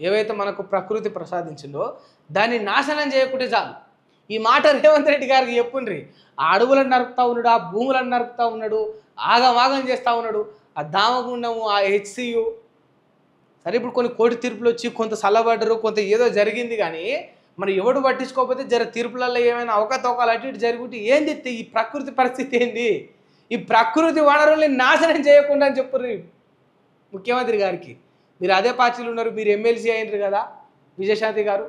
ఏవైతే మనకు ప్రకృతి ప్రసాదించిందో దాన్ని నాశనం చేయకుంటే చాలు. ఈ మాట రేవంత్ రెడ్డి గారికి చెప్పుండ్రి. ఆ అడవులను నరుకుతా ఉన్నాడు, ఆ భూములను నరుకుతా ఉన్నాడు, ఆగమాగం చేస్తూ ఉన్నాడు. ఆ దామగుండము, ఆ హెచ్సియు సరే ఇప్పుడు కొన్ని కోర్టు తీర్పులు వచ్చి కొంత చల్లబడ్డరు, కొంత ఏదో జరిగింది కానీ మరి ఎవడు పట్టించుకోకపోతే జర తీర్పులలో ఏమైనా అవకతవకలు అటు ఇటు జరుగుంటే ఏంది ఈ ప్రకృతి పరిస్థితి ఏంది? ఈ ప్రకృతి వనరుల్ని నాశనం చేయకుండా అని చెప్పుర్రి ముఖ్యమంత్రి గారికి. మీరు అదే పార్టీలు ఉన్నారు, మీరు ఎమ్మెల్సీ అయినరు కదా విజయశాంతి గారు,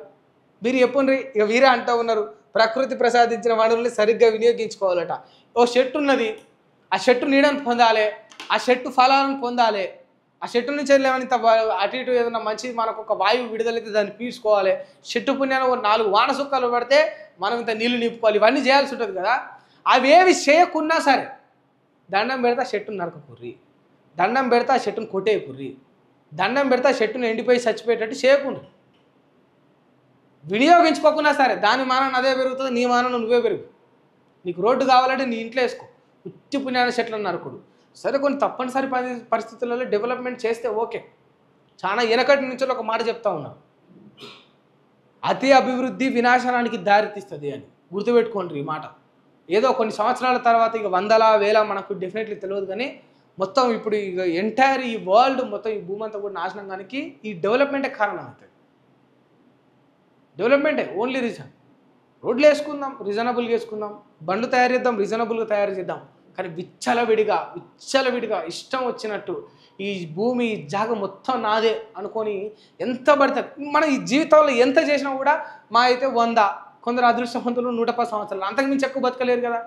మీరు చెప్పుండ్రి. ఇక వీరే అంటూ ఉన్నారు ప్రకృతి ప్రసాదించిన వనరుల్ని సరిగ్గా వినియోగించుకోవాలట. ఓ చెట్టు ఉన్నది, ఆ చెట్టు నీడను పొందాలి, ఆ చెట్టు ఫలాలను పొందాలి, ఆ చెట్టు నుంచి వెళ్ళేమని ఇంత అటు ఇటు ఏదైనా మంచి మనకు ఒక వాయువు విడుదలైతే దాన్ని పీల్చుకోవాలి. చెట్టు పుణ్యాన్ని ఒక 4 వాన సుక్కలు పడితే మనం ఇంత నీళ్లు నింపుకోవాలి, ఇవన్నీ చేయాల్సి ఉంటుంది కదా. అవేవి చేయకున్నా సరే దండం పెడతా చెట్టును నరకకుర్రి, దండం పెడతా చెట్టును కొట్టేయకుర్రి, దండం పెడతా చెట్టును ఎండిపోయి చచ్చిపోయేటట్టు చేయకుండా వినియోగించుకోకున్నా సరే దాని మానం అదే పెరుగుతుంది, నీ మానం నువ్వే పెరుగు. నీకు రోడ్డు కావాలంటే నీ ఇంట్లో వేసుకో, ఉత్తి పుణ్యాన చెట్లను నరకుడు. సరే కొన్ని తప్పనిసరి పరిస్థితులలో డెవలప్మెంట్ చేస్తే ఓకే. చాలా వెనకటి నుంచి ఒక మాట చెప్తా ఉన్నా, అతి అభివృద్ధి వినాశనానికి దారితీస్తుంది అని గుర్తుపెట్టుకోండి ఈ మాట. ఏదో కొన్ని సంవత్సరాల తర్వాత ఇక వందల వేల మనకు డెఫినెట్లీ తెలియదు కానీ మొత్తం ఇప్పుడు ఇక ఎంటైర్ ఈ వరల్డ్ మొత్తం ఈ భూమి అంతా కూడా నాశనానికి ఈ డెవలప్మెంటే కారణం అవుతుంది. డెవలప్మెంటే ఓన్లీ రీజన్. రోడ్లు వేసుకుందాం, రీజనబుల్గా వేసుకుందాం, బండ్లు తయారు చేద్దాం, రీజనబుల్గా తయారు చేద్దాం. కానీ విచ్చలవిడిగా ఇష్టం వచ్చినట్టు ఈ భూమి ఈ జాగ మొత్తం నాదే అనుకొని ఎంత పడితే మన ఈ జీవితంలో ఎంత చేసినా కూడా మా అయితే 100, కొందరు అదృష్టవంతులు 110 సంవత్సరాలు, అంతకుమించి ఎక్కువ బతకలేరు కదా.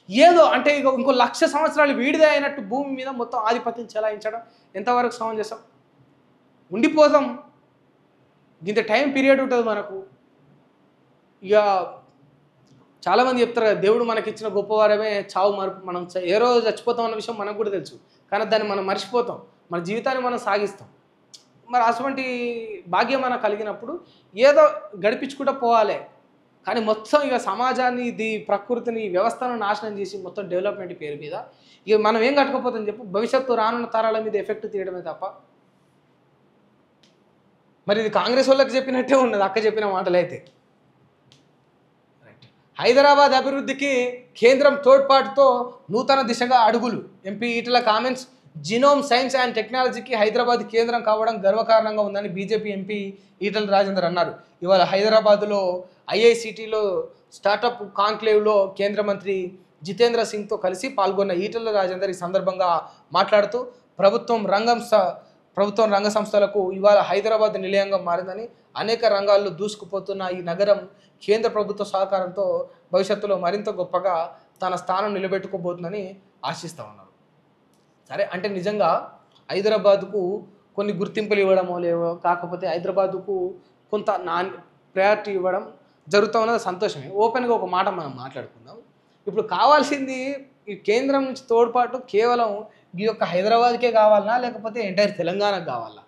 ఏదో అంటే ఇక ఇంకో 1,00,000 సంవత్సరాలు వీడిదే అయినట్టు భూమి మీద మొత్తం ఆధిపత్యం చెలాయించడం ఎంతవరకు సమంజసం? ఉండిపోదాం, ఇంత టైం పీరియడ్ ఉంటుంది మనకు. ఇక చాలామంది చెప్తారు కదా దేవుడు మనకి ఇచ్చిన గొప్పవారమే చావు మరుపు, మనం ఏ రోజు చచ్చిపోతాం అన్న విషయం మనకు కూడా తెలుసు, కానీ దాన్ని మనం మర్చిపోతాం, మన జీవితాన్ని మనం సాగిస్తాం. మరి అటువంటి భాగ్యం మనకు కలిగినప్పుడు ఏదో గడిపించుకుంటూ పోవాలి. కానీ మొత్తం ఇక సమాజాన్ని ఇది ప్రకృతిని వ్యవస్థను నాశనం చేసి మొత్తం డెవలప్మెంట్ పేరు మీద ఇక మనం ఏం కట్టుకోపోతాం చెప్పు? భవిష్యత్తు రానున్న తరాల మీద ఎఫెక్ట్ తీయడమే తప్ప. మరి ఇది కాంగ్రెస్ వాళ్ళకి చెప్పినట్టే ఉన్నది అక్క చెప్పిన మాటలు అయితే. హైదరాబాద్ అభివృద్ధికి కేంద్రం తోడ్పాటుతో నూతన దిశగా అడుగులు. MP Etela comments. Genome science and టెక్నాలజీకి హైదరాబాద్ కేంద్రం కావడం గర్వకారణంగా ఉందని బీజేపీ ఎంపీ ఈటల రాజేందర్ అన్నారు. ఇవాళ హైదరాబాదులో ఐఐసిటిలో స్టార్టప్ కాంక్లేవ్లో కేంద్ర మంత్రి జితేంద్ర సింగ్తో కలిసి పాల్గొన్న ఈటల రాజేందర్ ఈ సందర్భంగా మాట్లాడుతూ ప్రభుత్వం రంగ సంస్థలకు ఇవాళ హైదరాబాద్ నిలయంగా మారిందని, అనేక రంగాల్లో దూసుకుపోతున్న ఈ నగరం కేంద్ర ప్రభుత్వ సహకారంతో భవిష్యత్తులో మరింత గొప్పగా తన స్థానం నిలబెట్టుకోబోతుందని ఆశిస్తూ ఉన్నారు. సరే అంటే నిజంగా హైదరాబాద్కు కొన్ని గుర్తింపులు ఇవ్వడమో లేవో, కాకపోతే హైదరాబాద్కు కొంత ప్రయారిటీ ఇవ్వడం జరుగుతూ ఉన్నది సంతోషమే. ఓపెన్గా ఒక మాట మనం మాట్లాడుకుందాం. ఇప్పుడు కావాల్సింది ఈ కేంద్రం నుంచి తోడ్పాటు కేవలం ఈ యొక్క హైదరాబాద్కే కావాలనా, లేకపోతే ఎంటైర్ తెలంగాణకు కావాలా?